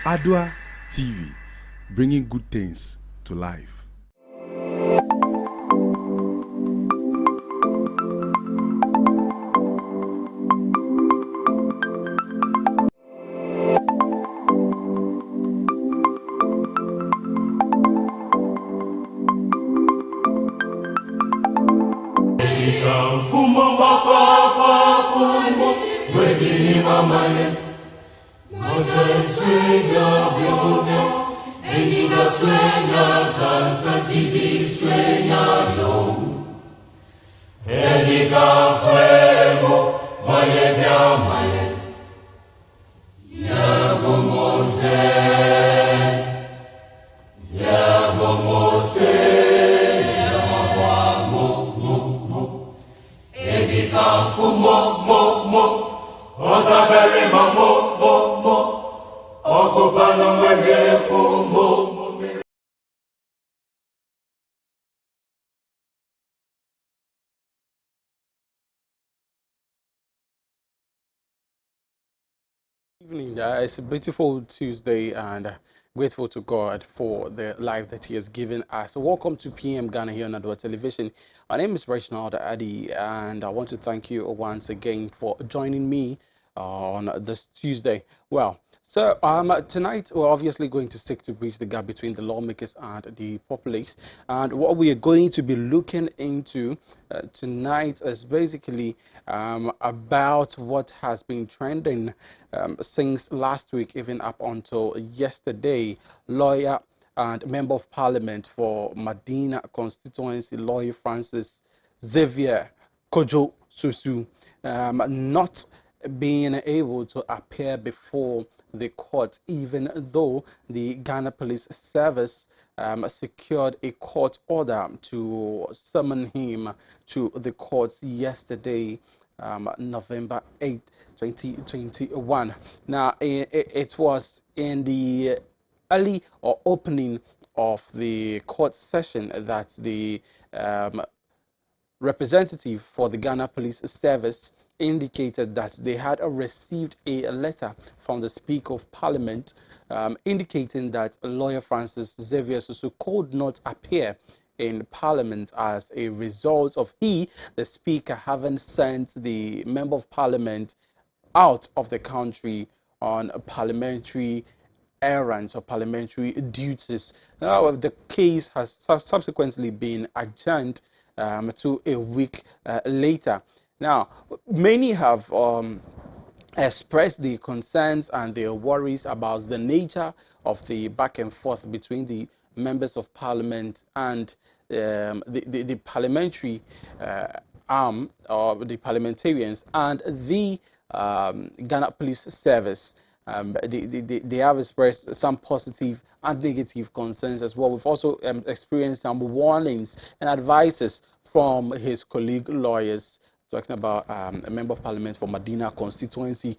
Adoatv, bringing good things to life. Evening. It's a beautiful Tuesday and grateful to God for the life that He has given us. Welcome to PM Ghana here on Adoatv Television. My name is Reginald Addy, and I want to thank you once again for joining me on this Tuesday. Well, so tonight we're obviously going to seek to bridge the gap between the lawmakers and the populace. And what we are going to be looking into tonight is basically about what has been trending since last week, even up until yesterday. Lawyer and Member of Parliament for Medina constituency, Lawyer Francis Xavier Kojo Susu, not being able to appear before the court, even though the Ghana Police Service secured a court order to summon him to the courts yesterday, November 8, 2021. Now, it was in the early or opening of the court session that the representative for the Ghana Police Service indicated that they had received a letter from the Speaker of Parliament indicating that lawyer Francis Xavier Susu could not appear in Parliament as a result of the Speaker, having sent the Member of Parliament out of the country on parliamentary errands or parliamentary duties. Now, the case has subsequently been adjourned to a week later. Now, many have expressed the concerns and their worries about the nature of the back and forth between the members of parliament and the parliamentary arm or the parliamentarians and the Ghana Police Service. They have expressed some positive and negative concerns as well. We've also experienced some warnings and advices from his colleague lawyers, talking about a member of parliament for Medina constituency.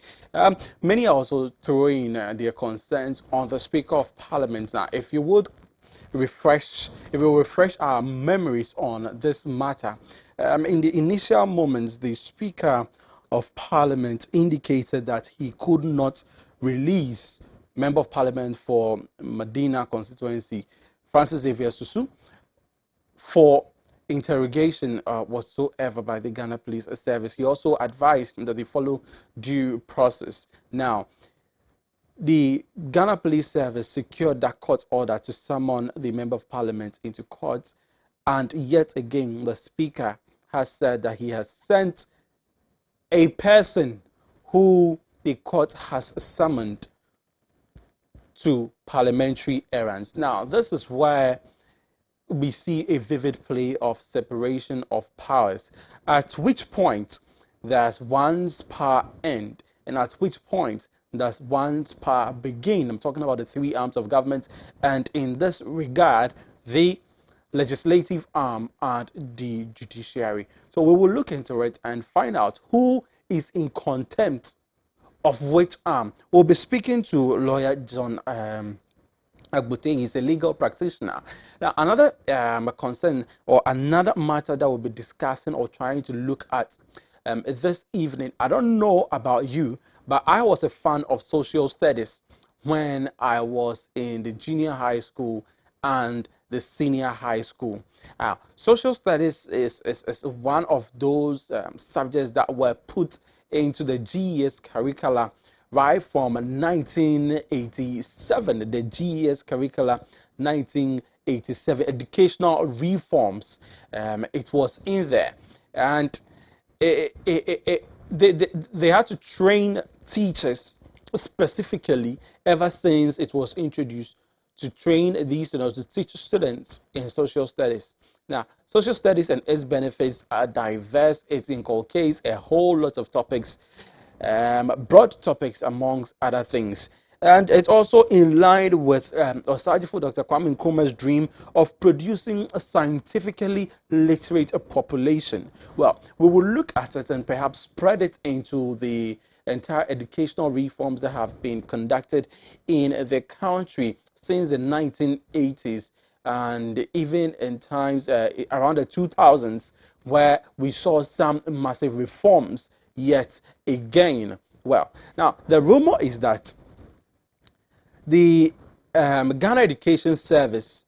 Many are also throwing their concerns on the Speaker of Parliament. Now, if you would refresh our memories on this matter, in the initial moments, the Speaker of Parliament indicated that he could not release Member of Parliament for Medina constituency, Francis Xavier Susu, for interrogation whatsoever by the Ghana Police Service. He also advised that they follow due process. Now, the Ghana Police Service secured that court order to summon the Member of Parliament into court, and yet again, the Speaker has said that he has sent a person who the court has summoned to parliamentary errands. Now, this is where we see a vivid play of separation of powers, at which point does one's power end and at which point does one's power begin. I'm talking about the three arms of government, and in this regard, the legislative arm and the judiciary. So we will look into it and find out who is in contempt of which arm. We'll be speaking to lawyer John Agbute. He's a legal practitioner. Now, another concern or another matter that we'll be discussing or trying to look at this evening, I don't know about you, but I was a fan of social studies when I was in the junior high school and the senior high school. Social studies is one of those subjects that were put into the GES curricula right from 1987. The GES curricula 1987 educational reforms. It was in there, and they had to train teachers specifically ever since it was introduced to train these students to teach students in social studies. Now, social studies and its benefits are diverse. It inculcates a whole lot of topics, broad topics amongst other things. And it's also in line with Osajifo Dr. Kwame Nkrumah's dream of producing a scientifically literate population. Well, we will look at it and perhaps spread it into the entire educational reforms that have been conducted in the country since the 1980s and even in times around the 2000s, where we saw some massive reforms yet again. Well, now the rumor is that the Ghana Education Service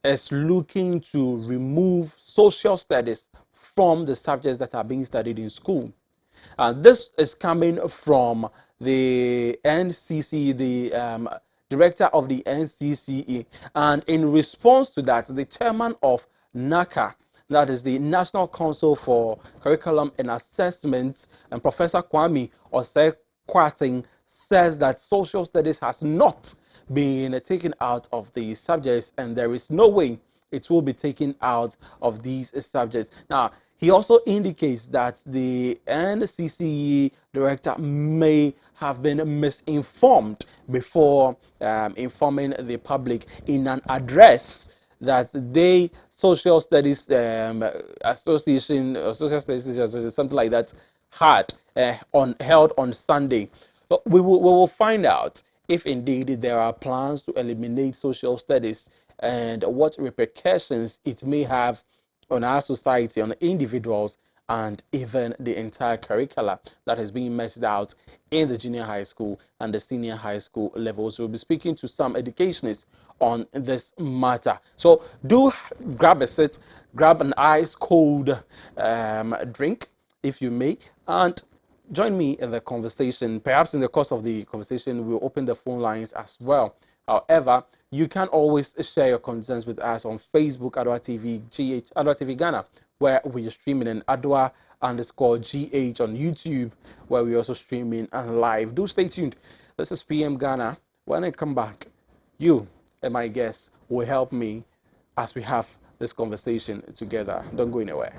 is looking to remove social studies from the subjects that are being studied in school. This is coming from the NCC, the director of the NCCE. And in response to that, the chairman of NACA, that is the National Council for Curriculum and Assessment, and Professor Kwame Osei-Kwarteng, says that social studies has not been taken out of the subjects, and there is no way it will be taken out of these subjects. Now, he also indicates that the NCCE director may have been misinformed before informing the public in an address that they Social Studies Association or Social Studies Association, something like that, had held on Sunday. We will find out if indeed there are plans to eliminate social studies and what repercussions it may have on our society, on individuals, and even the entire curricula that is being meted out in the junior high school and the senior high school levels. We'll be speaking to some educationists on this matter. So do grab a seat, grab an ice cold drink, if you may, and join me in the conversation. Perhaps in the course of the conversation, we'll open the phone lines as well. However, you can always share your concerns with us on Facebook, Adoatv GH, Adoatv Ghana, where we are streaming, in Adoa_GH on YouTube, where we are also streaming and live. Do stay tuned. This is PM Ghana. When I come back, you and my guests will help me as we have this conversation together. Don't go anywhere.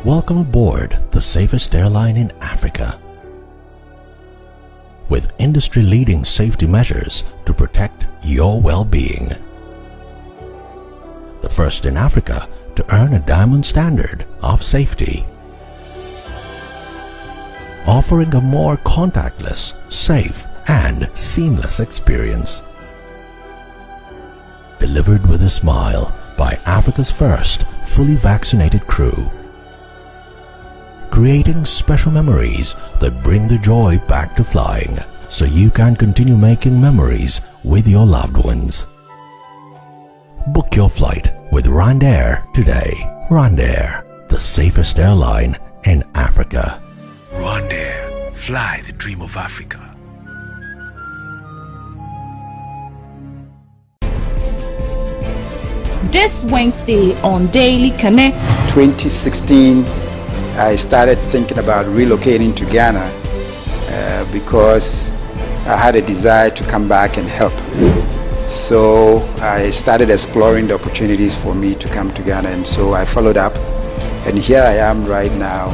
Welcome aboard the safest airline in Africa. With industry-leading safety measures to protect your well-being. The first in Africa to earn a diamond standard of safety. Offering a more contactless, safe, and seamless experience. Delivered with a smile by Africa's first fully vaccinated crew. Creating special memories that bring the joy back to flying, so you can continue making memories with your loved ones. Book your flight with Rwandair today. Rwandair, the safest airline in Africa. Rwandair, fly the dream of Africa. This Wednesday on Daily Connect. 2016, I started thinking about relocating to Ghana because I had a desire to come back and help. So I started exploring the opportunities for me to come to Ghana, and so I followed up, and here I am right now,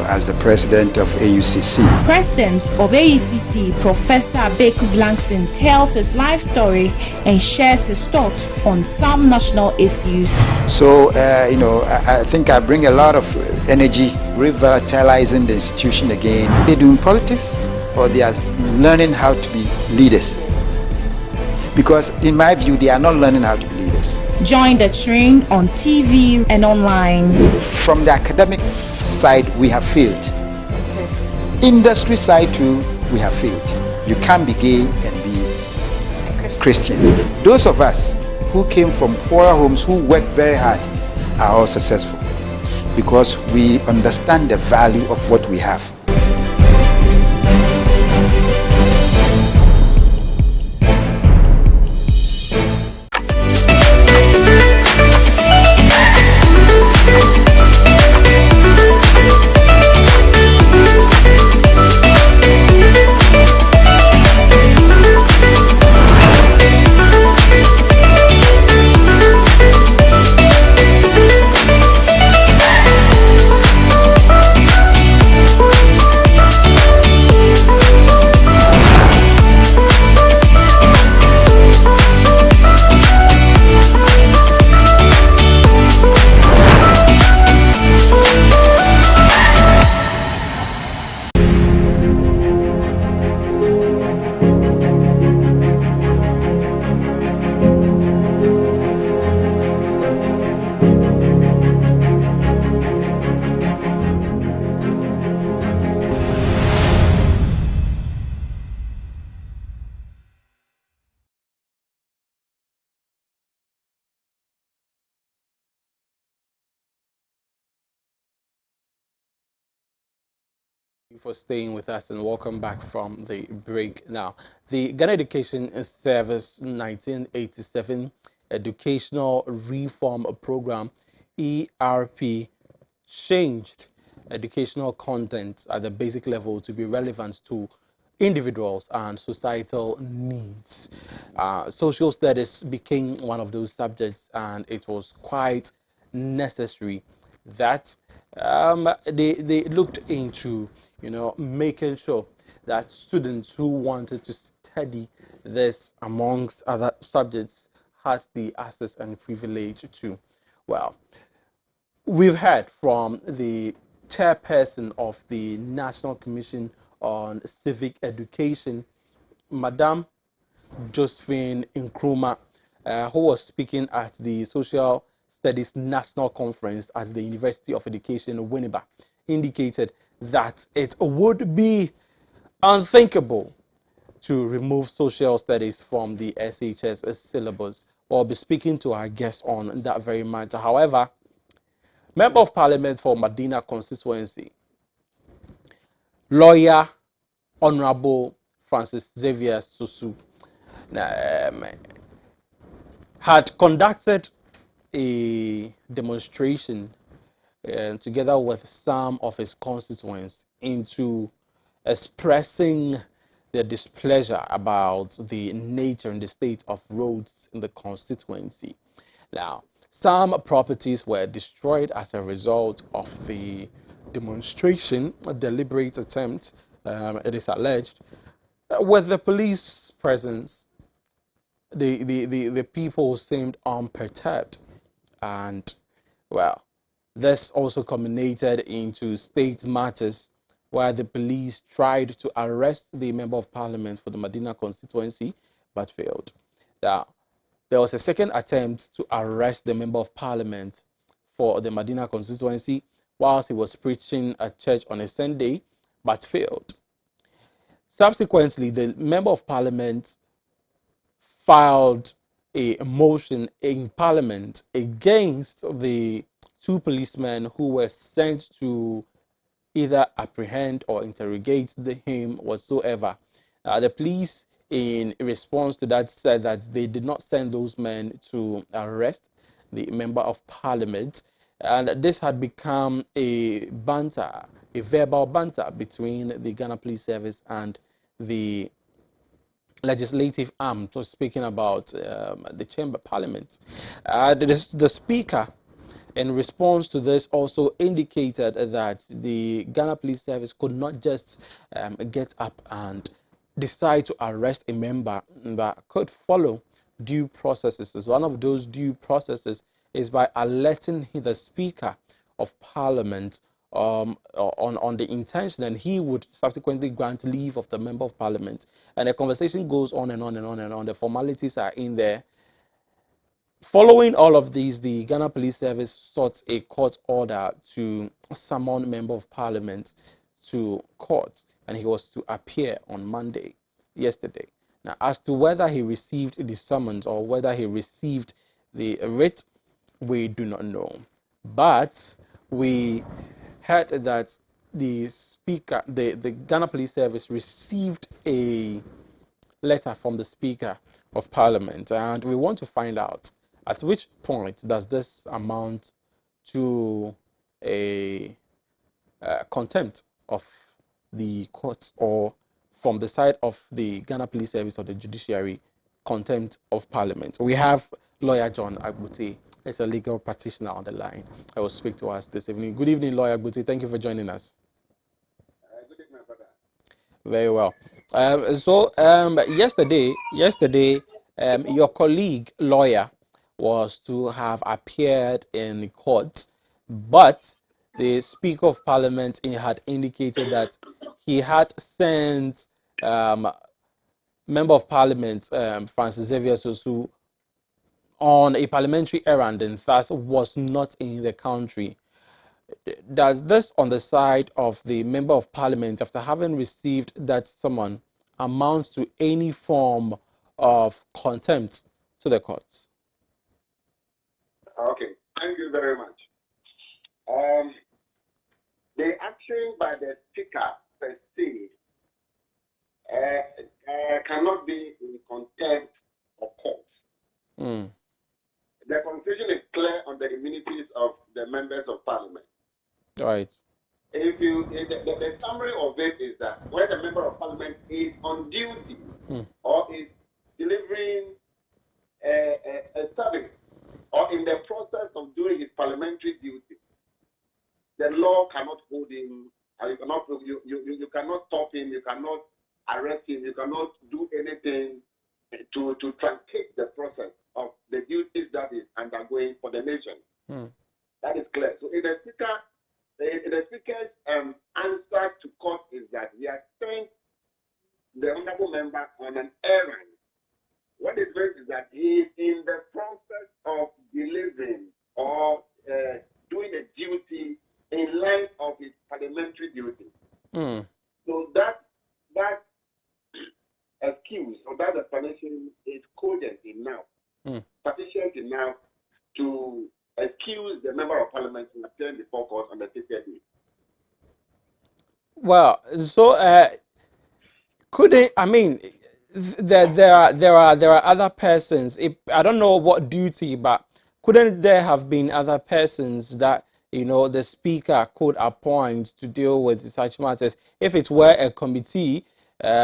as the president of AUCC. President of AECC, Professor Abeku Blankson, tells his life story and shares his thoughts on some national issues. So, I think I bring a lot of energy, revitalizing the institution again. They're doing politics or they are learning how to be leaders. Because in my view, they are not learning how to be leaders. Join the train on TV and online. From the academic side, we have failed. Industry side too, we have failed. You can't be gay and be Christian. Those of us who came from poorer homes, who worked very hard, are all successful because we understand the value of what we have. You for staying with us and welcome back from the break. Now, the Ghana Education Service 1987 Educational Reform Program (ERP) changed educational content at the basic level to be relevant to individuals and societal needs. Social studies became one of those subjects, and it was quite necessary that they looked into, making sure that students who wanted to study this amongst other subjects had the access and privilege to. Well, we've heard from the chairperson of the National Commission on Civic Education, Madam Josephine Nkrumah, who was speaking at the Social Studies National Conference at the University of Education, Winneba, indicated that it would be unthinkable to remove social studies from the SHS syllabus. We'll be speaking to our guests on that very matter. However, Member of Parliament for Medina constituency, lawyer Honorable Francis Xavier Susu, had conducted a demonstration together with some of his constituents into expressing their displeasure about the nature and the state of roads in the constituency. Now, some properties were destroyed as a result of the demonstration, a deliberate attempt, it is alleged. With the police presence, the people seemed unperturbed. And, well, this also culminated into state matters where the police tried to arrest the Member of Parliament for the Medina constituency, but failed. Now, there was a second attempt to arrest the Member of Parliament for the Medina constituency whilst he was preaching at church on a Sunday, but failed. Subsequently, the Member of Parliament filed a motion in Parliament against the two policemen who were sent to either apprehend or interrogate him whatsoever. The police, in response to that, said that they did not send those men to arrest the Member of Parliament, and this had become a banter, a verbal banter between the Ghana Police Service and the legislative arm. So speaking about the Chamber Parliament, the Speaker in response to this, also indicated that the Ghana Police Service could not just get up and decide to arrest a member, but could follow due processes. So one of those due processes is by alerting the Speaker of Parliament on the intention, and he would subsequently grant leave of the Member of Parliament. And the conversation goes on and on and on and on. The formalities are in there. Following all of these, the Ghana Police Service sought a court order to summon Member of Parliament to court, and he was to appear on Monday, yesterday. Now, as to whether he received the summons or whether he received the writ, we do not know. But we heard that the Speaker, the Ghana Police Service received a letter from the Speaker of Parliament, and we want to find out at which point does this amount to a contempt of the court, or from the side of the Ghana Police Service or the judiciary, contempt of Parliament. We have lawyer John Agbuti. He's a legal practitioner on the line. I will speak to us this evening. Good evening, lawyer Agbuti. Thank you for joining us. Good evening, brother. Very well. Yesterday, your colleague lawyer was to have appeared in court, but the Speaker of Parliament had indicated that he had sent Member of Parliament Francis Xavier Sosu on a parliamentary errand and thus was not in the country. Does this, on the side of the Member of Parliament, after having received that summon, amount to any form of contempt to the courts? Okay, thank you very much. The action by the Speaker per se cannot be in contempt of court. The constitution is clear on the immunities of the members of Parliament. Right. If the summary of it is that when a member of Parliament is on duty or is delivering a service or in the process of doing his parliamentary duty, the law cannot hold him. You cannot stop him. You cannot arrest him. You cannot do anything to truncate the process of the duties that is undergoing for the nation. That is clear. So, in the Speaker's answer to court is that he has sent the honorable member on an errand. What it means is that he is in the process of delivering or doing a duty in line of his parliamentary duty. So that excuse or that explanation is cogent enough, sufficient enough to excuse the member of Parliament from appearing before court on the 50th day. Well, so could it? I mean, there are other persons. I don't know what duty, but couldn't there have been other persons that the Speaker could appoint to deal with such matters if it were a committee,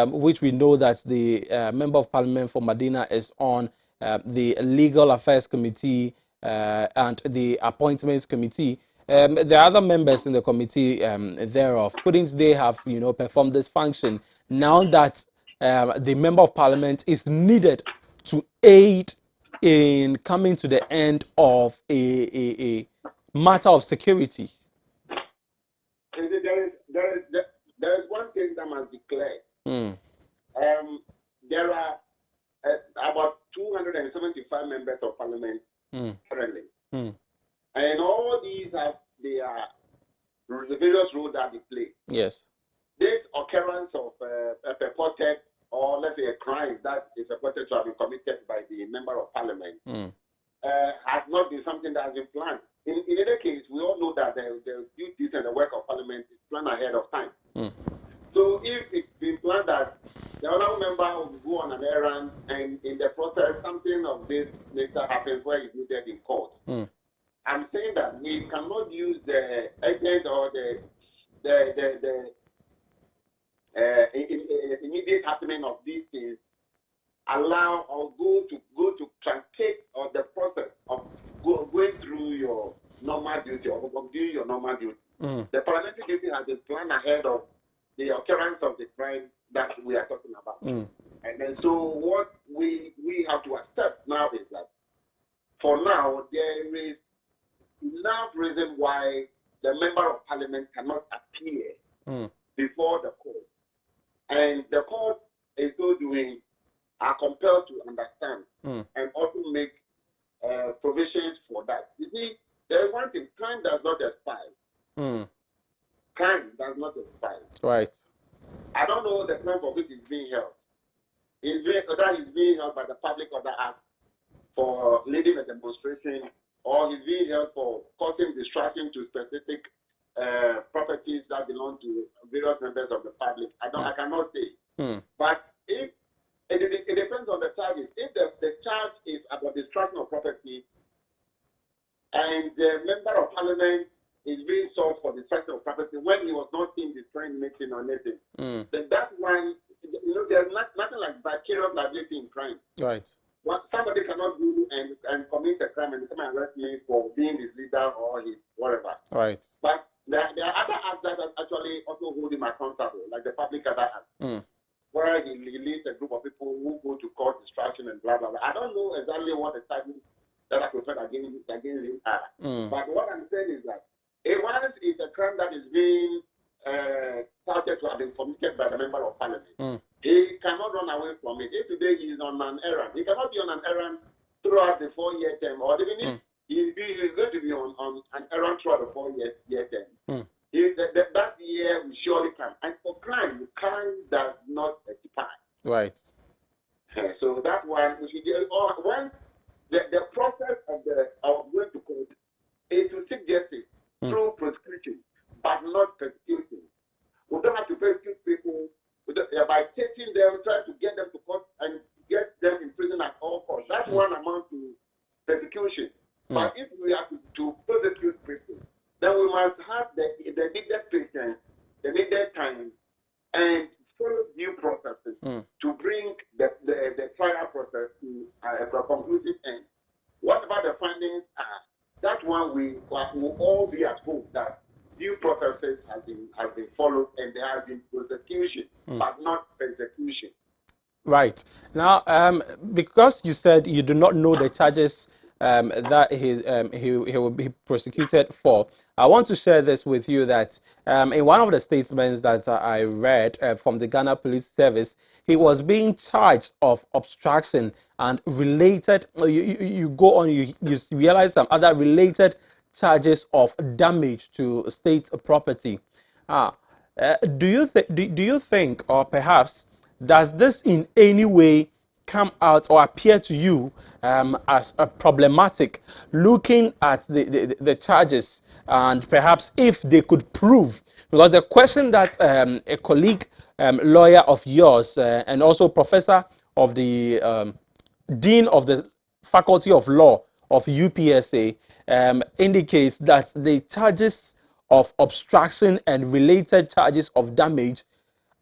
which we know that the Member of Parliament for Medina is on, the Legal Affairs Committee and the Appointments Committee. The other members in the committee thereof, couldn't they have performed this function now that the Member of Parliament is needed to aid in coming to the end of a matter of security? There is one thing that must be clear. There are about 275 members of Parliament currently. And all these have their various roles that they play. Yes. This occurrence of a purported, or let's say a crime that is purported to have been committed by the Member of Parliament has not been something that has been planned. In any case, we all know that the duties and the work of Parliament is planned ahead of time. So if it's been planned that the honorable member will go on an errand and in the process something of this nature happens where it's needed in court, I'm saying that we cannot use the agent or the immediate happening of these things allow or go to truncate or the process of going through your normal duty or doing your normal duty. The parliamentary duty has been planned ahead of the occurrence of the crime that we are talking about. And then so what we have to accept now is that for now there is enough reason why the member of parliament cannot appear before the court. And the court, in so doing, are compelled to understand and also make provisions for that. You see, there is one thing: crime does not expire. Crime does not expire. Right. I don't know the crime for which is being held. Whether he's being held by the Public Order Act for leading a demonstration, or he's being held for causing distraction to specific properties that belong to various members of the public. I cannot say. But if it depends on the charges. If the charge is about destruction of property, and the member of parliament is being sought for destruction of property when he was not seen destroying anything or anything, then that one, there's nothing like vicarious liability in crime. Right. Somebody cannot do and commit a crime and come and arrest me for being his leader or his whatever. Right. But there are other acts that actually also hold him accountable, like the Public Order Act, where he leads a group of people who go to cause distraction and blah, blah, blah. I don't know exactly what the charges that are preferred against him are. But what I'm saying is that once it's a crime that is being started to have been committed by the member of parliament, he cannot run away from it. If today he is on an errand, he cannot be on an errand throughout the 4-year term, or even if he's going to be on an errand throughout the 4-year term. That year will surely come. And for crime does not expire. Right. So that one, we should once the process of going to court is to seek justice through prosecution, but not persecution. We don't have to persecute people by taking them, trying to get them to court and get them in prison at all costs. That's one amount to persecution. But if we have to persecute people, then we must have the needed patience, the needed time, and follow due processes to bring the trial process to a conclusive end. Whatever the findings are, that one will all be at home that due processes have been followed and there has been prosecution, but not persecution. Right. Now, because you said you do not know the charges that he will be prosecuted for, I want to share this with you that in one of the statements that I read from the Ghana Police Service, he was being charged of obstruction and related. You go on, you realize some other related charges of damage to state property. Do you think, or perhaps does this in any way come out or appear to you as a problematic, looking at the charges and perhaps if they could prove? Because the question that a colleague lawyer of yours and also professor of the dean of the Faculty of Law of UPSA indicates that the charges of obstruction and related charges of damage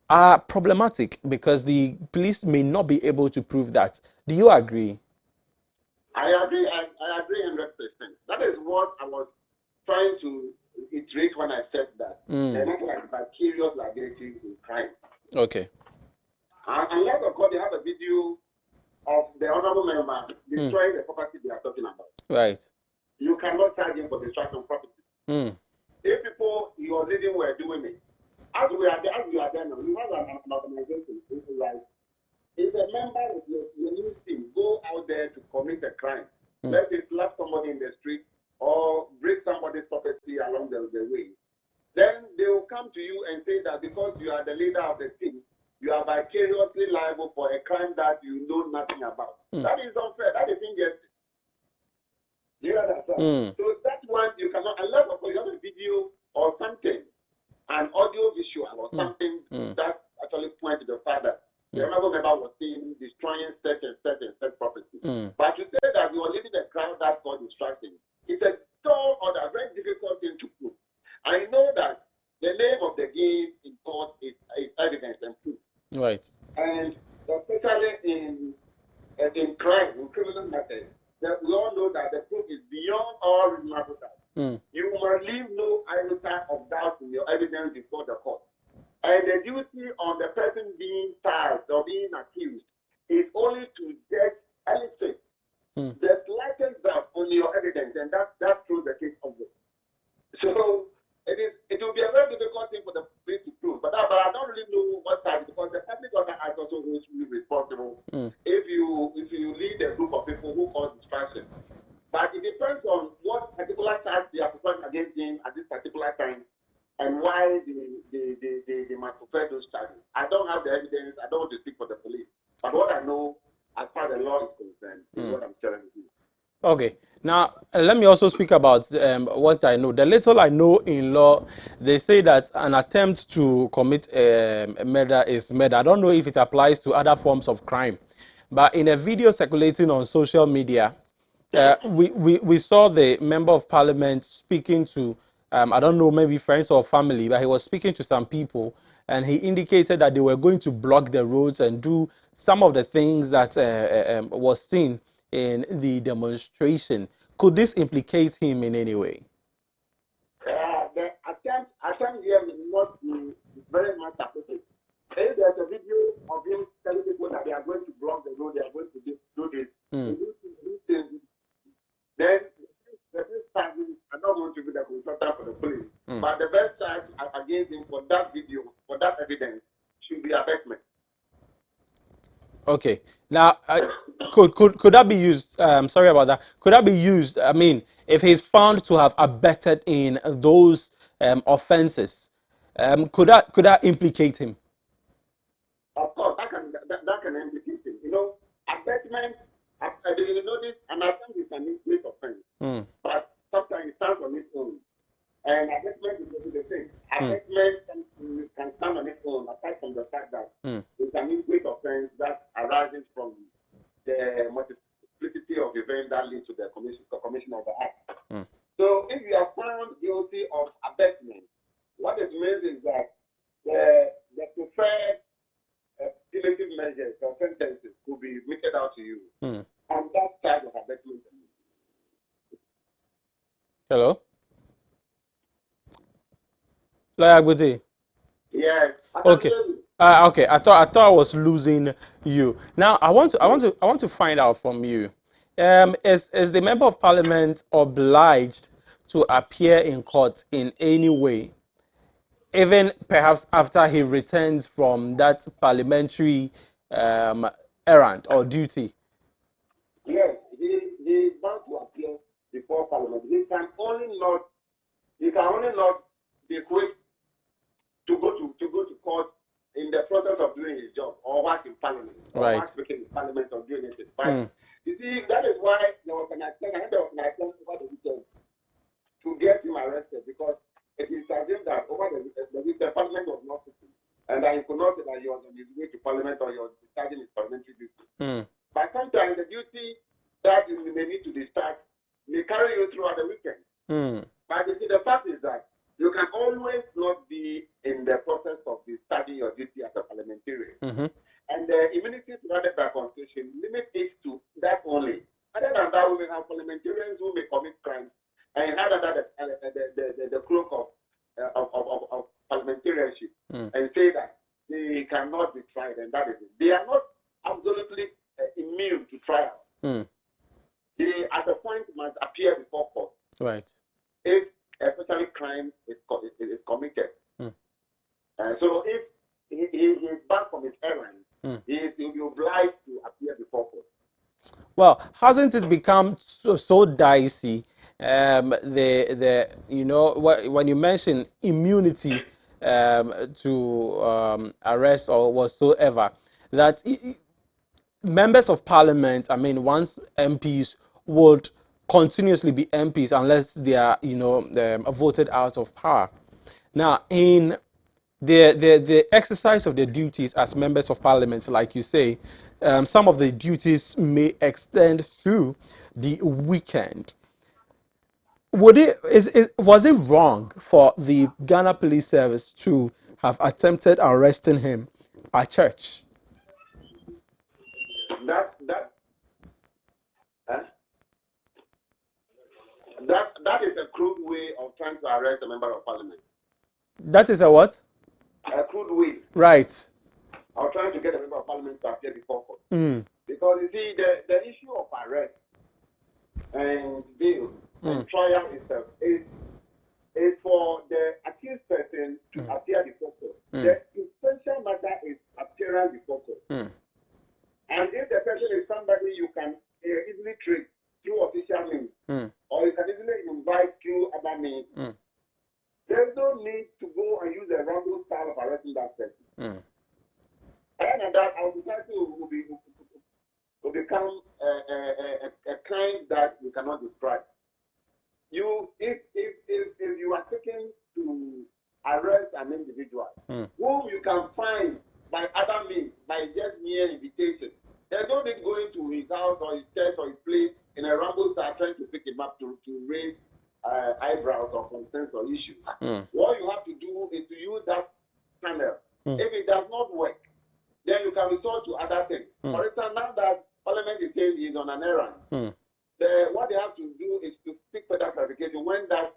are problematic because the police may not be able to prove that. Do you agree? I agree. I agree 100%. That is what I was trying to iterate when I said that. They're not like vicarious liability in crime. Okay. And like of course, they have a video of the honorable member destroying the property they are talking about. Right. You cannot charge him for destruction of property. If people you are leading were doing it, as we are there now, we have an organization. If a member of your new team go out there to commit a crime, let's say slap somebody in the street or break somebody's property along the way, then they will come to you and say that because you are the leader of the team, you are vicariously liable for a crime that you know nothing about. That is unfair. That is injustice. Do you understand? So that one you cannot, unless of course you have a video or something, an audio visual or something that actually points to the fact that the honorable member was seen destroying such and such property. But to say that you are leading a crowd that's called distracting, it's a tall or a very difficult thing to prove. I know that the name of the game in court is evidence and proof. Right. And especially in crime, in criminal matters, that we all know that the proof is beyond all reasonable doubt. You then that throws the case over. So it will be a very difficult thing for the police to prove. But I don't really know what side, because the public order act also holds you responsible if you lead a group of people who cause distraction. But it depends on what particular charge they are preferring against him at this particular time and why they might prefer those charges. I don't have the evidence. I don't want to speak for the police. But what I know, as far as the law is concerned, is what I'm telling you. Okay. Now, let me also speak about what I know. The little I know in law, they say that an attempt to commit murder is murder. I don't know if it applies to other forms of crime. But in a video circulating on social media, we saw the member of parliament speaking to, I don't know, maybe friends or family, but he was speaking to some people, and he indicated that they were going to block the roads and do some of the things that was seen in the demonstration. Could this implicate him in any way? The attempt here will not be very much appropriate. If there's a video of him telling people that they are going to block the road, they are going to do this, then the first charge are not going to be the consultant for the police. But the best charge against him for that video, for that evidence, should be abetment. Okay. Now, could that be used? Sorry about that. Could that be used? I mean, if he's found to have abetted in those offenses, could that implicate him? Of course, that can implicate him. You know, abetment. You know this, and I think it's an implicit offense. But sometimes it stands on its own, and abetment is the same. Abetment can stand on its own, aside from the fact that it's an implicit offense that arises from the multiplicity of events that lead to the commission of the act. So if you are found guilty of abetment, what it means is that the preferred punitive measures or sentences could be meted out to you on that side of abetment. Hello? Lawyer Agbuti? Yes. Okay. Okay. I thought I was losing you. Now I want to find out from you. Is the member of parliament obliged to appear in court in any way, even perhaps after he returns from that parliamentary errand or duty? Yes, he is bound to appear before parliament. He can only not be quick to go to court in the process of doing his job or work in parliament, or Right. work speaking in parliament or doing anything. But you see, that is why there was an attempt over the weekend to get him arrested, because it is assumed that over the parliament was not sitting, and that he could not say that he was on his way to parliament or he was discharging his parliamentary duty. But sometimes the duty that you may need to discharge may carry you throughout the weekend. But you see, the fact is that you can always not be in the process of discharging your duty as a parliamentarian. And the immunity provided by Constitution limits it to that only. Other than that, we may have parliamentarians who may commit crimes and have under the cloak of parliamentarianship and say that they cannot be tried, and that is it. They are not absolutely immune to trial. They, at a point, must appear before court. Right. If especially crime is committed. So if he is back from his errand, he will be obliged to appear before court. Well, hasn't it become so dicey? You know, when you mention immunity to arrest or whatsoever, that members of parliament, I mean, once MPs would continuously be MPs unless they are, you know, voted out of power. Now, in the exercise of their duties as members of parliament, like you say, some of the duties may extend through the weekend. Was it wrong for the Ghana Police Service to have attempted arresting him at church? That is a crude way of trying to arrest a member of parliament. That is a what? A crude way. Right. Of trying to get a member of parliament to appear before court. Because you see, the issue of arrest and bail and trial itself is for the accused person to appear before court. The essential matter is appearance before court. And if the person is somebody you can easily treat through official means, or you can easily invite through other means, there's no need to go and use a random style of arresting that person. And that our society will become a kind that we cannot describe. If you are seeking to arrest an individual whom you can find by other means, by just mere invitation, there's no need going to his house or his church or his place in a rumble start trying to pick him up to raise eyebrows or concerns or issues. What you have to do is to use that channel. If it does not work, then you can resort to other things. For instance, now that Parliament is saying he's on an errand, what they have to do is to seek further clarification when that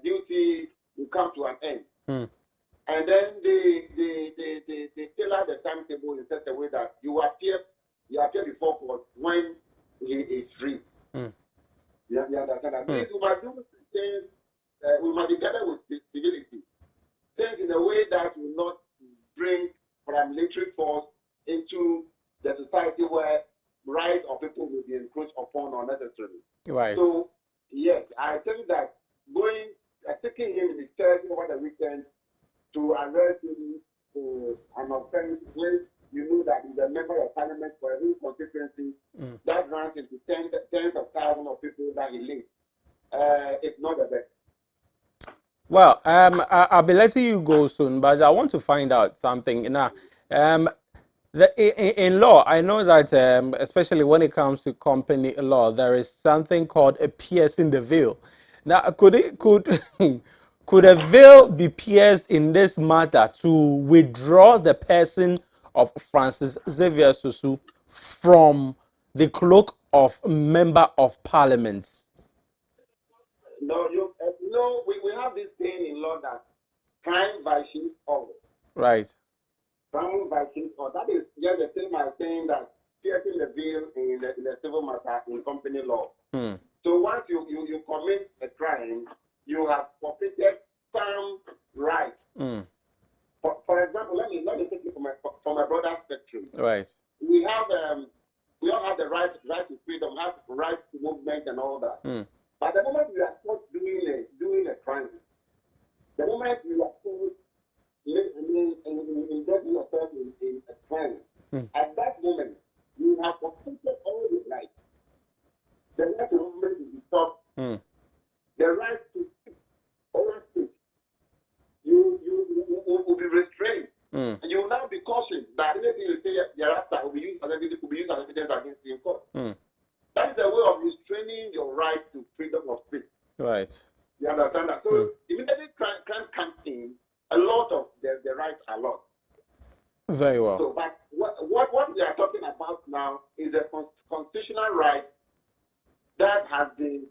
duty will come to an end. And then they tailor the timetable in such a way that you appear before court when he is free. You understand that? We must do things, we must be gathered with civility. Things in a way that will not bring paramilitary force into the society where rights of people will be encroached upon unnecessarily. Right. So, yes, I think that taking him in the church over the weekend to arrest him for an offense when you know that he's a member of parliament for a whole constituency that runs into tens of thousands of people that he leads, it's not the best. Well, I'll be letting you go soon, but I want to find out something. Now, in law, I know that especially when it comes to company law, there is something called a piercing the veil. Now, could a veil be pierced in this matter to withdraw the person of Francis Xavier Susu from the cloak of member of parliament? No, we have this thing in law that crime violates all. Right. Crime violates all. That is just the same as saying that piercing the veil in the civil matter in company law. So once you commit a crime, you have forfeited some rights. For example, let me take it from a broader spectrum. Right. We all have the right to freedom, have right to movement and all that. But the moment we are caught doing a crime, the moment we are caught involving yourself in a crime, at that moment you have forfeited all the rights. The right to movement will be stopped. The right to speak or speak, you will be restrained. And you will now be cautious that anything you say thereafter will be used as evidence against you in court. That is a way of restraining your right to freedom of speech. Right. You understand that? So immediately crime comes in, a lot of the rights are lost. Very well. So, but what we are talking about now is a constitutional right that has been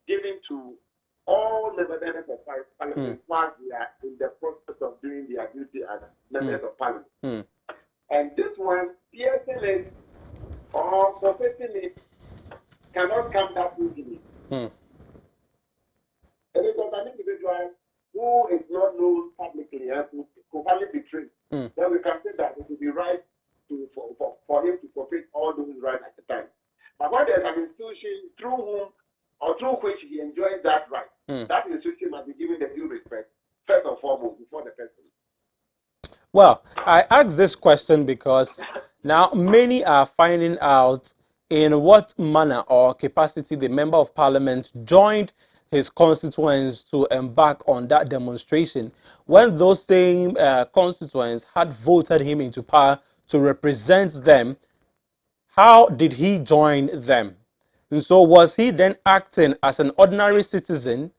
given to all the members of parliament while they are in the process of doing their duty as members of parliament. And this one, piercing it or forfeiting it cannot come that easily. It is an individual who is not known publicly and who could hardly be trained. Then we can say that it would be right for him to forfeit all those rights at the time. But when there's an institution through whom or through which he enjoys that right, that institution must be given the due respect, first and foremost, before the person. Well, I ask this question because now many are finding out in what manner or capacity the member of parliament joined his constituents to embark on that demonstration when those same constituents had voted him into power to represent them. How did he join them? And so was he then acting as an ordinary citizen,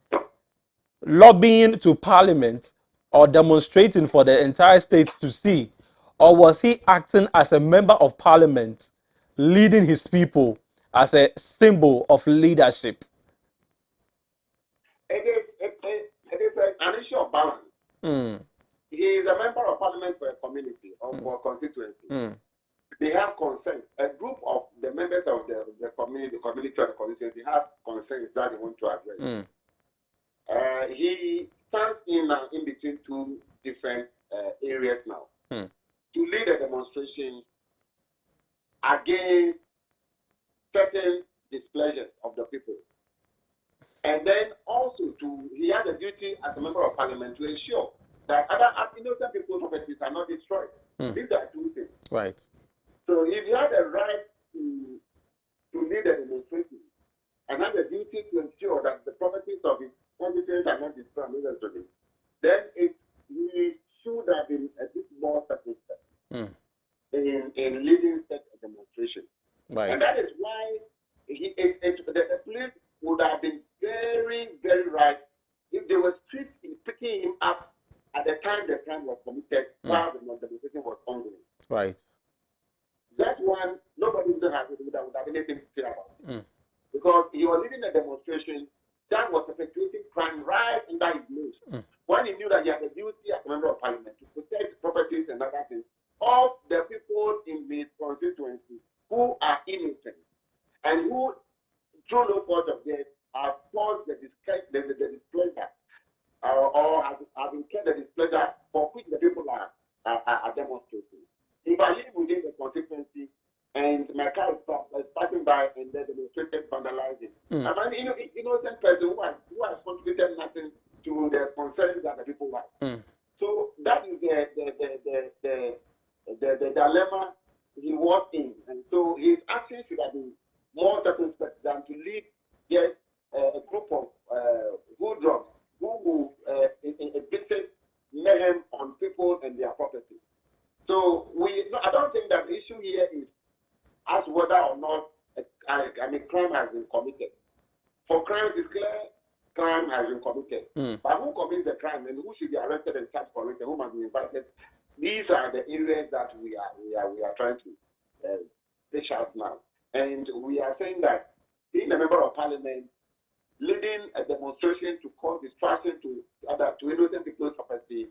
lobbying to parliament or demonstrating for the entire state to see? Or was he acting as a member of parliament, leading his people as a symbol of leadership? It is an issue of balance. He is a member of parliament for a community or for a constituency. they have concerns. A group of the members of the community or the constituency have concerns that they want to address. He stands in between two different areas now to lead a demonstration against certain displeasures of the people. And then also he has a duty as a member of parliament to ensure that other innocent people's properties are not destroyed. These are two things. Right. So if you have the right to lead a demonstration and have the duty to ensure that the properties of his constituents are not destroyed unnecessarily, then he should have been a bit more circumspect in leading such a demonstration. Right. And that is why the police would have been very, very right if they were strict in picking him up at the time the crime was committed while the demonstration was ongoing. Right. That one, nobody would have anything to say about it. Because he was leading a demonstration that was perpetuating crime right under his nose. When he knew that he had a duty as a member of parliament to protect properties and other things of the people in his constituency who are innocent and who, through no fault of theirs, have caused the displeasure or have incurred the displeasure for which the people are demonstrating. If I live within the constituency and my car is passing by and the demonstrators vandalizing, I'm an innocent person who has contributed nothing to the concerns that the people have. So that is the dilemma he was in, and so his actions should have been more circumspect than to lead yet a group of hoodlums who will visit mayhem on people and their property. So I don't think that the issue here is as whether or not crime has been committed. For crimes, it's clear crime has been committed. But who commits the crime and who should be arrested and charged for it and who must be invited? These are the areas that we are trying to fish out now. And we are saying that being a member of parliament, leading a demonstration to cause distraction to innocent people's property,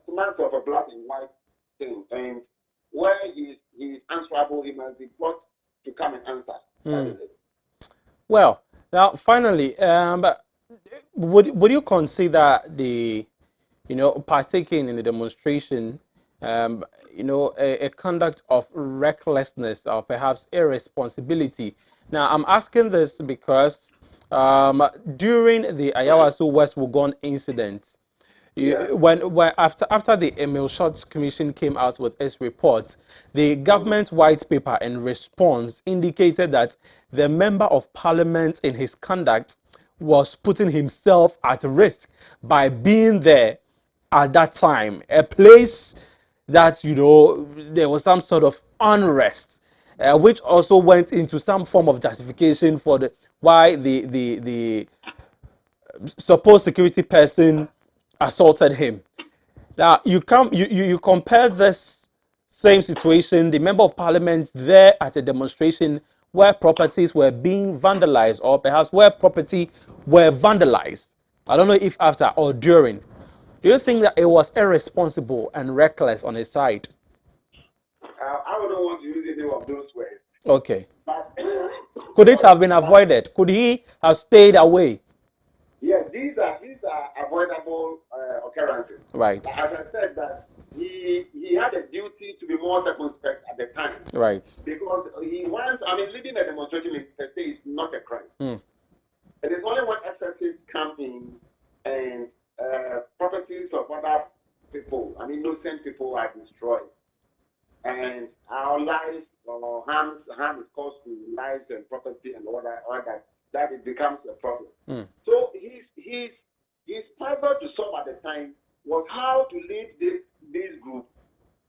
months of a black and white thing, and where he is answerable, he must be brought to come and answer. Well, now finally, would you consider the partaking in the demonstration, a conduct of recklessness or perhaps irresponsibility? Now, I'm asking this because during the Ayawaso West Wugon incident, when after the Emil Shotts Commission came out with its report, the government white paper in response indicated that the member of parliament in his conduct was putting himself at risk by being there at that time, a place that there was some sort of unrest, which also went into some form of justification for why the supposed security person assaulted him. Now you compare this same situation, the member of parliament there at a demonstration where properties were being vandalized, or perhaps where property were vandalized. I don't know if after or during. Do you think that it was irresponsible and reckless on his side? I wouldn't want to use any of those words. Okay. But could it have been avoided? Could he have stayed away? Yes, these are avoidable occurrences. Right. But as I said, that he had a duty to be more circumspect at the time. Right. Because leading a demonstration per se is not a crime. It is only when excesses come in and properties of other people, innocent people, are destroyed, and our lives or harm is caused to lives and property and all that it becomes a problem. So his purpose to solve at the time was how to lead this group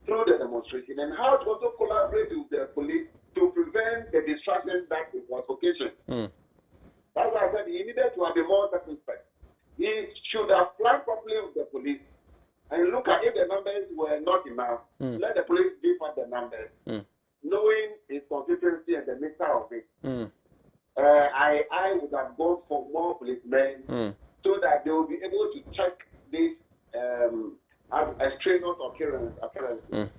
through the demonstration and how to also collaborate with the police to prevent the distraction that it was occasioned. That's why I said he needed to have a more circumspect. He should have planned properly with the police and look at if the numbers were not enough, let the police beef up the numbers, knowing his constituency and the nature of it. I would have gone for more policemen so that they will be able to check this extraneous occurrences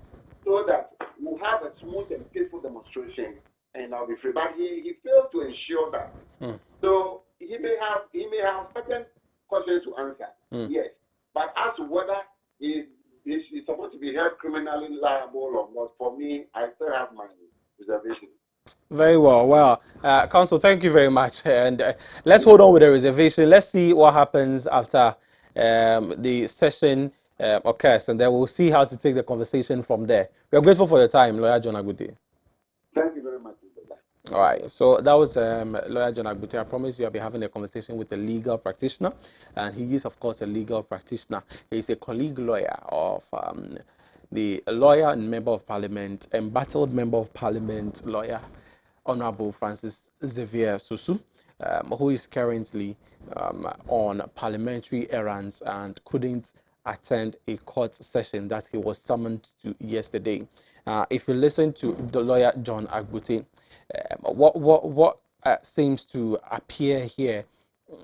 so that we'll have a smooth and peaceful demonstration, and I'll be free. But he failed to ensure that. So he may have certain questions to answer. Yes, but as to whether he's supposed to be held criminally liable or not, for me, I still have my reservation. Very well. Well, Counsel, thank you very much. And let's hold on with the reservation. Let's see what happens after the session occurs, and then we'll see how to take the conversation from there. We are grateful for your time, Lawyer John Aguti. Thank you very much. All right, so that was Lawyer John Aguti. I promise you I'll be having a conversation with a legal practitioner, and he is, of course, a legal practitioner. He's a colleague lawyer of the lawyer and member of parliament, embattled member of parliament, lawyer, Honorable Francis Xavier Susu, who is currently on parliamentary errands and couldn't attend a court session that he was summoned to yesterday. If you listen to the lawyer John Aguti, what seems to appear here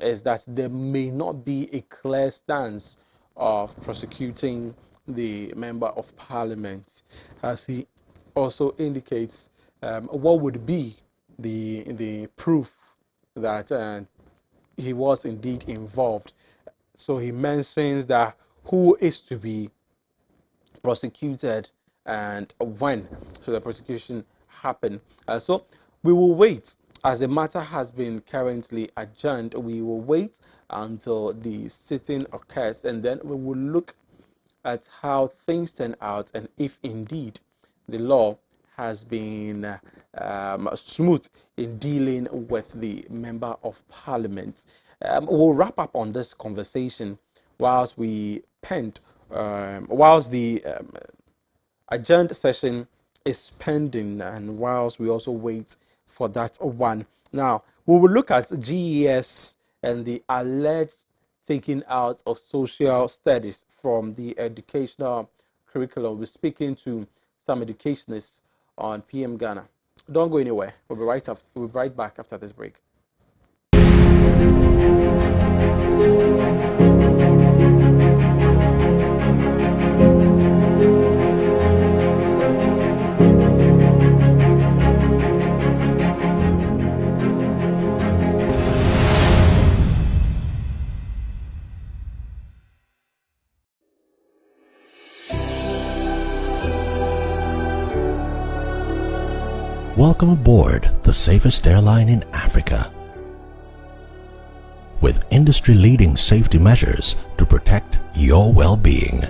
is that there may not be a clear stance of prosecuting the member of parliament, as he also indicates what would be the proof that he was indeed involved. So he mentions that who is to be prosecuted and when should the prosecution happen. So we will wait, as the matter has been currently adjourned. We will wait until the sitting occurs, and then we will look at how things turn out and if indeed the law has been smooth in dealing with the member of parliament. We'll wrap up on this conversation whilst we whilst the adjourned session is pending, and whilst we also wait for that one. Now, we will look at GES and the alleged taking out of social studies from the educational curriculum. We're speaking to some educationists on PM Ghana. Don't go anywhere. We'll be right back after this break. Welcome aboard the safest airline in Africa. With industry-leading safety measures to protect your well-being.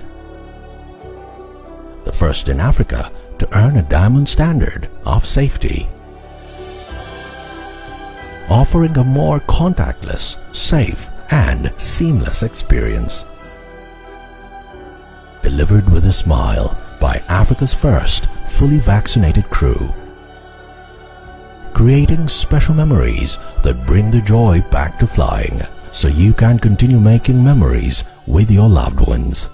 The first in Africa to earn a diamond standard of safety. Offering a more contactless, safe, and seamless experience. Delivered with a smile by Africa's first fully vaccinated crew. Creating special memories that bring the joy back to flying, so you can continue making memories with your loved ones.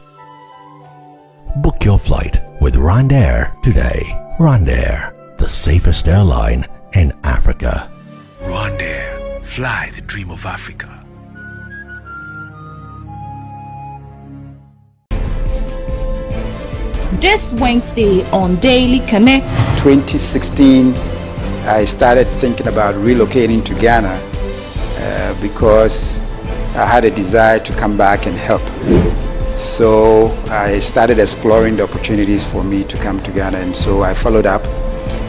Book your flight with RwandAir today. RwandAir, the safest airline in Africa. RwandAir, fly the dream of Africa. This Wednesday on Daily Connect. 2016, I started thinking about relocating to Ghana because I had a desire to come back and help. So I started exploring the opportunities for me to come to Ghana, and so I followed up.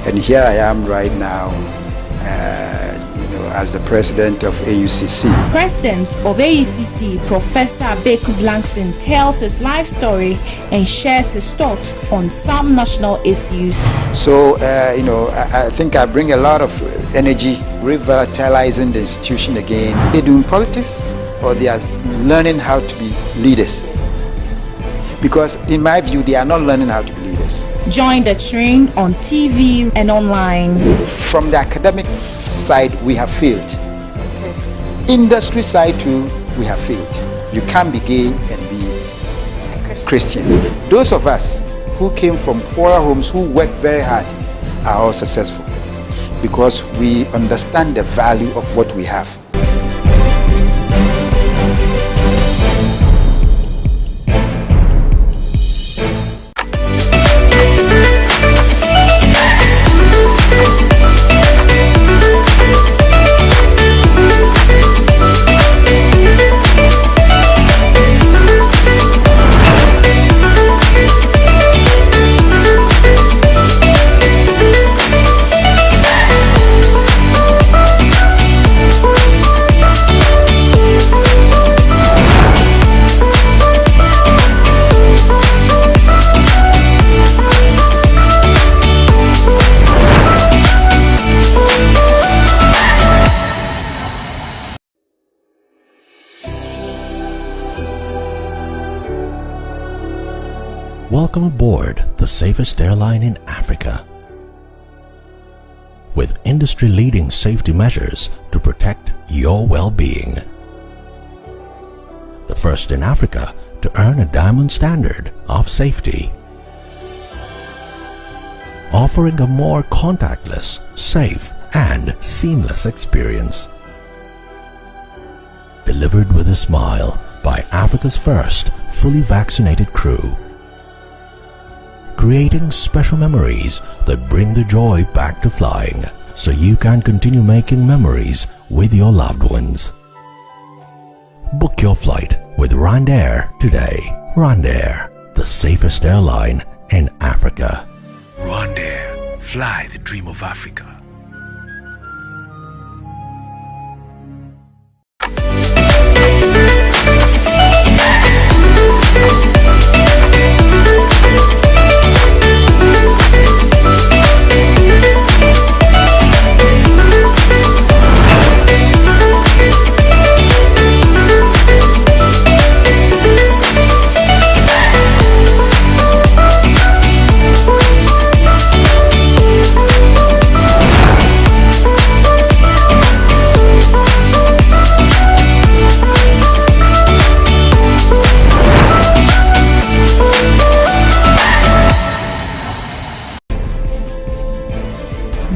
And here I am right now as the president of AUCC. President of AUCC, Professor Abeku Blankson, tells his life story and shares his thoughts on some national issues. So, I think I bring a lot of energy, revitalizing the institution again. They're doing politics, or they are learning how to be leaders. Because in my view, they are not learning how to be leaders. Join the train on TV and online. From the academic side, we have failed. Okay. Industry side too, we have failed. You can't be gay and be Christian. Those of us who came from poorer homes, who worked very hard, are all successful because we understand the value of what we have. Welcome aboard the safest airline in Africa. With industry-leading safety measures to protect your well-being. The first in Africa to earn a diamond standard of safety. Offering a more contactless, safe, and seamless experience. Delivered with a smile by Africa's first fully vaccinated crew. Creating special memories that bring the joy back to flying, so you can continue making memories with your loved ones. Book your flight with Rwandair today. Rwandair, the safest airline in Africa. Rwandair, fly the dream of Africa.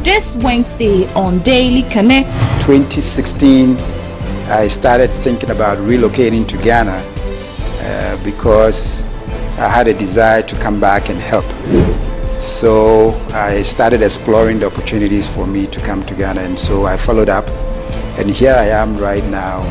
This Wednesday on Daily Connect. 2016, I started thinking about relocating to Ghana because I had a desire to come back and help. So I started exploring the opportunities for me to come to Ghana, and so I followed up, and here I am right now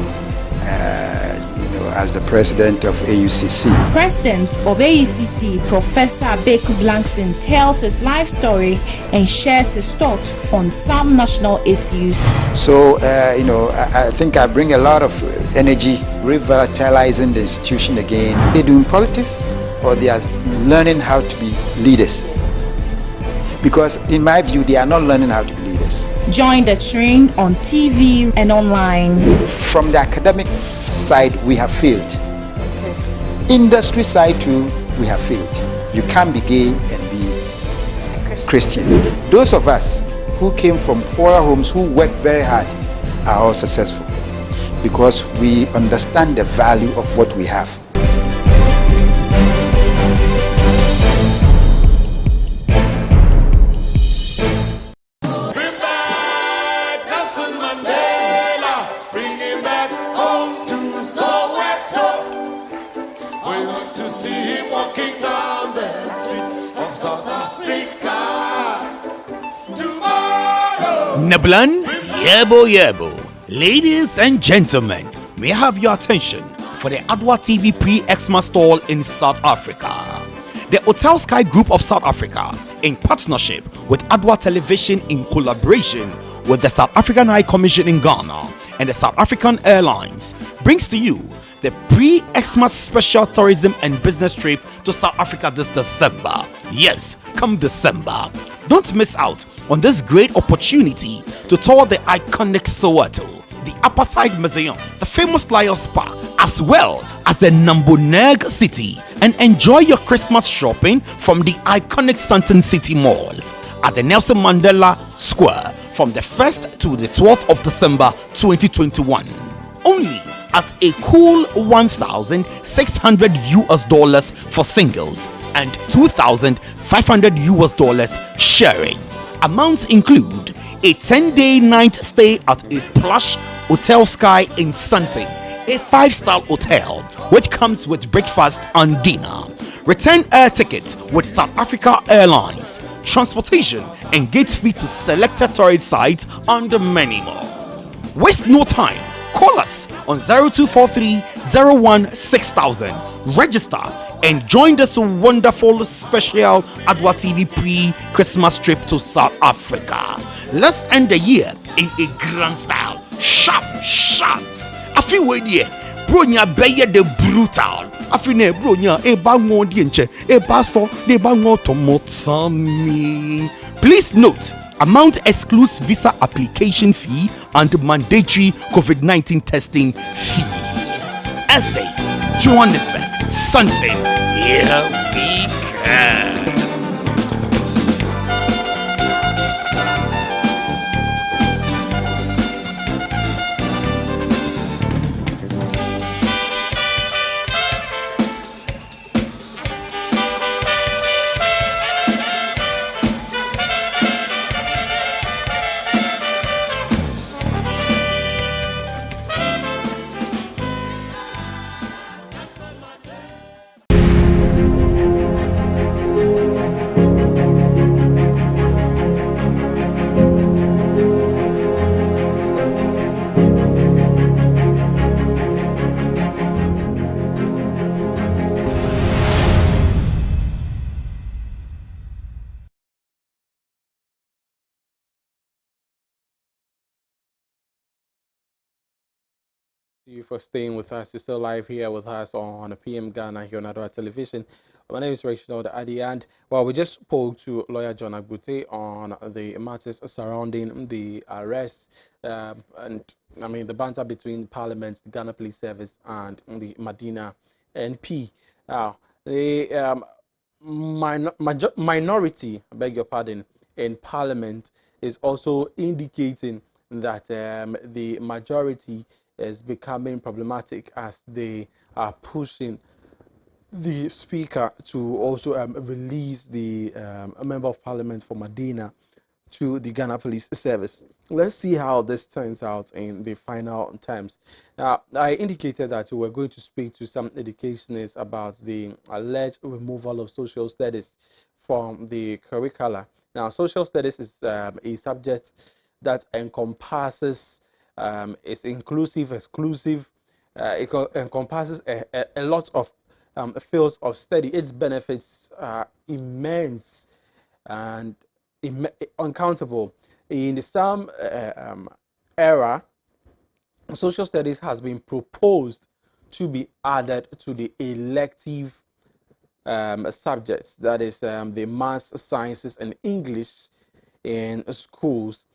as the president of AUCC. President of AUCC, Professor Abeku Blankson, tells his life story and shares his thoughts on some national issues. So, I think I bring a lot of energy, revitalizing the institution again. They're doing politics, or they are learning how to be leaders. Because in my view, they are not learning how to be leaders. Join the train on TV and online. From the academic side, we have failed. Okay. Industry side too, we have failed. You can't be gay and be Christian. Those of us who came from poorer homes, who worked very hard, are all successful because we understand the value of what we have. Neblan, Yebo. Ladies and gentlemen, may I have your attention for the Adoatv pre-Xmas stall in South Africa. The Hotel Sky Group of South Africa, in partnership with Adoatv Television in collaboration with the South African High Commission in Ghana and the South African Airlines, brings to you the pre-Xmas special tourism and business trip to South Africa this December. Yes, come December. Don't miss out on this great opportunity to tour the iconic Soweto, the Apartheid Museum, the famous Lion Spa, as well as the Namboneg City, and enjoy your Christmas shopping from the iconic Sandton City Mall at the Nelson Mandela Square from the 1st to the 12th of December 2021. Only at a cool $1,600 US for singles and $2,500 US sharing. Amounts include a 10-day night stay at a plush Hotel Sky in Sandton, a 5-star hotel which comes with breakfast and dinner, return air tickets with South Africa Airlines, transportation and gate fee to selected tourist sites, and many more. Waste no time. Call us on 0243 01 6000. Register and join this wonderful special Adoatv pre-Christmas trip to South Africa. Let's end the year in a grand style. Sharp. I feel with you. Bronya beye the brutal. I feel ne bronya eba ngondi enche eba so eba ngotomotsami. Please note, amount excludes visa application fee and mandatory COVID-19 testing fee. Essay, Johannesburg, Sandton, here we go. You for staying with us. You're still live here with us on PM Ghana here on Adoatv Television. My name is Reginald Adi, and well, we just spoke to lawyer John Agbute on the matters surrounding the arrest and I mean the banter between Parliament, the Ghana Police Service, and the Medina NP. Now, the minority, I beg your pardon, in Parliament is also indicating that the majority is becoming problematic as they are pushing the speaker to also release the a member of parliament for Medina to the Ghana Police Service. Let's see how this turns out in the final terms. Now, I indicated that we were going to speak to some educationists about the alleged removal of social studies from the curricula. Now, social studies is a subject that encompasses, is inclusive, exclusive, encompasses a lot of fields of study. Its benefits are immense and uncountable. In the SAM era, social studies has been proposed to be added to the elective subjects, that is the maths, sciences, and English in schools.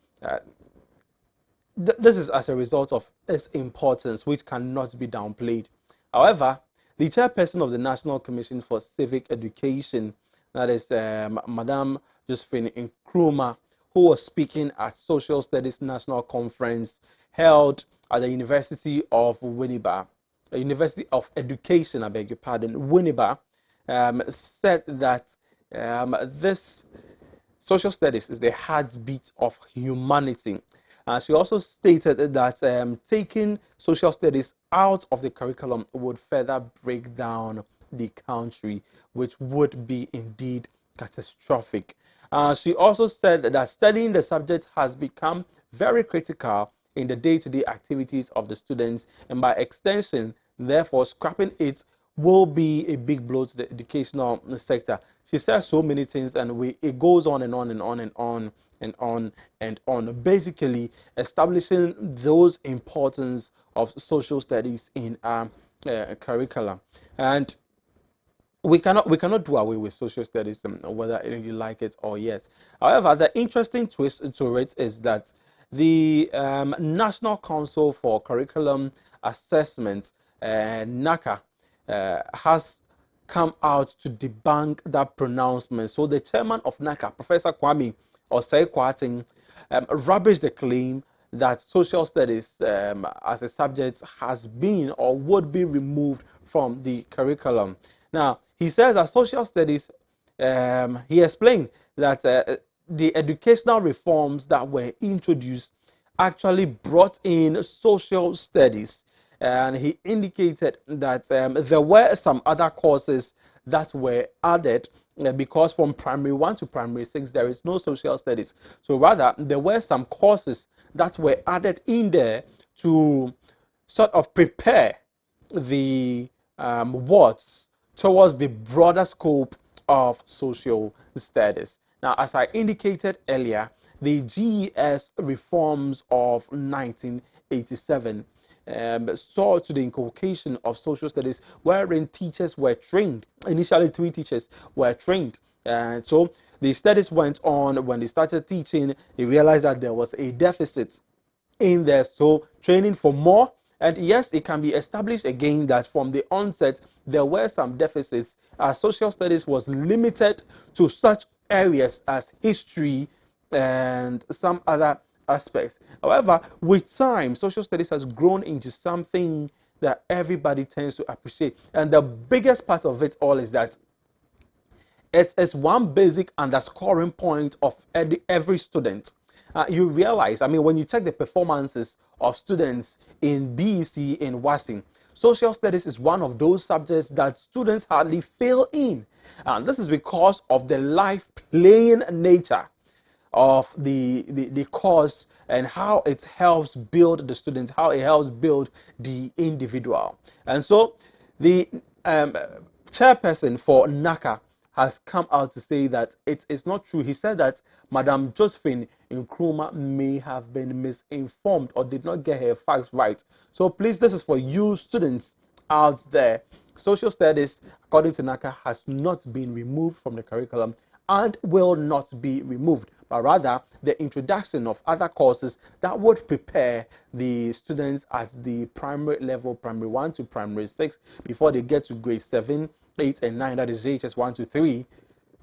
This is as a result of its importance, which cannot be downplayed. However, the chairperson of the National Commission for Civic Education, that is Madame Josephine Nkrumah, who was speaking at Social Studies National Conference held at the University of Winneba, University of Education, I beg your pardon, Winneba, said that this social studies is the heartbeat of humanity. She also stated that taking social studies out of the curriculum would further break down the country, which would be indeed catastrophic. She also said that studying the subject has become very critical in the day-to-day activities of the students, and by extension, therefore, scrapping it will be a big blow to the educational sector. She says so many things, and it goes on and on and on and on and on and on, basically establishing those importance of social studies in our curriculum. And we cannot do away with social studies, whether you like it or yes. However, the interesting twist to it is that the National Council for Curriculum Assessment, NACA, has come out to debunk that pronouncement. So the chairman of NACA, Professor Kwame Osei Kwarteng, rubbished the claim that social studies as a subject has been or would be removed from the curriculum. Now, he says that social studies, he explained that the educational reforms that were introduced actually brought in social studies. And he indicated that there were some other courses that were added because from primary 1 to primary 6, there is no social studies. So rather, there were some courses that were added in there to sort of prepare the wards towards the broader scope of social studies. Now, as I indicated earlier, the GES reforms of 1987 saw to the inculcation of social studies, wherein teachers were trained. Initially, 3 teachers were trained. So the studies went on. When they started teaching, they realized that there was a deficit in there. So training for more And yes, it can be established again that from the onset, there were some deficits. Social studies was limited to such areas as history and some other aspects. However, with time, social studies has grown into something that everybody tends to appreciate. And the biggest part of it all is that it is one basic underscoring point of every student. You realize, I mean, when you check the performances of students in BEC in WASSIN, social studies is one of those subjects that students hardly fail in. And this is because of the life playing nature of the course and how it helps build the student, how it helps build the individual. And so the chairperson for NACA has come out to say that it is not true. He said that Madam Josephine Nkrumah may have been misinformed or did not get her facts right. So please, this is for you students out there. Social studies, according to NACA, has not been removed from the curriculum and will not be removed, but rather the introduction of other courses that would prepare the students at the primary level, primary 1 to primary 6, before they get to grade 7, 8, and 9, that is JHS 1 to 3,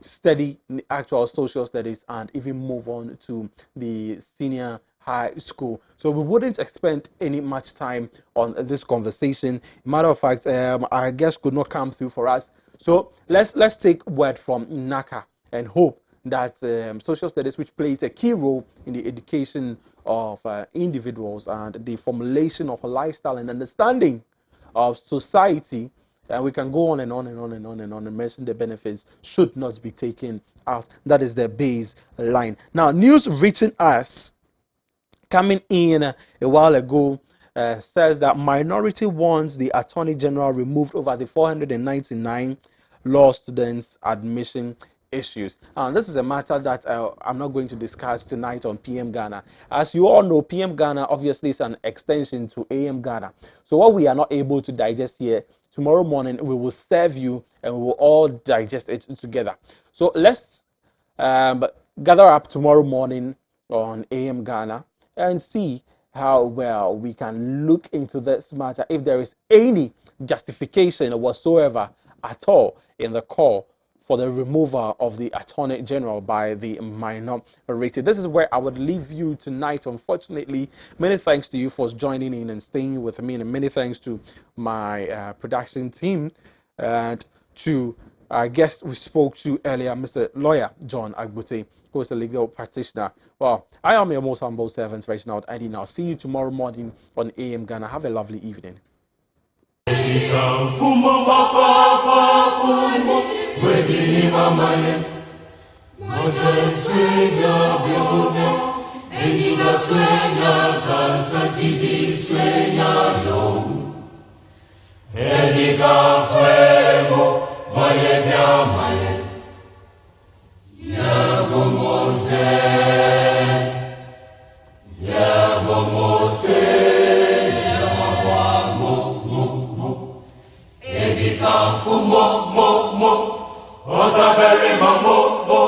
study actual social studies and even move on to the senior high school. So we wouldn't expend any much time on this conversation. Matter of fact, our guest could not come through for us. So let's take word from NACA and hope that social studies, which plays a key role in the education of individuals and the formulation of a lifestyle and understanding of society, and we can go on and on and on and on and on and mention the benefits, should not be taken out. That is the baseline. Now, news reaching us coming in a while ago says that minority wants the Attorney General removed over the 499 law students admission issues. And this is a matter that I'm not going to discuss tonight on PM Ghana. As you all know, PM Ghana obviously is an extension to AM Ghana. So what we are not able to digest here, tomorrow morning we will serve you and we will all digest it together. So let's gather up tomorrow morning on AM Ghana and see how well we can look into this matter, if there is any justification whatsoever at all in the call for the removal of the Attorney General by the minority. This is where I would leave you tonight, unfortunately. Many thanks to you for joining in and staying with me, and many thanks to my production team and to our guest we spoke to earlier, Mr. Lawyer John Agbute, who is a legal practitioner. Well, I am your most humble servant, Reginald Eddie. Now, see you tomorrow morning on AM Ghana. Have a lovely evening. Mo, mo, mo, mo, osa beri mo, mo, mo.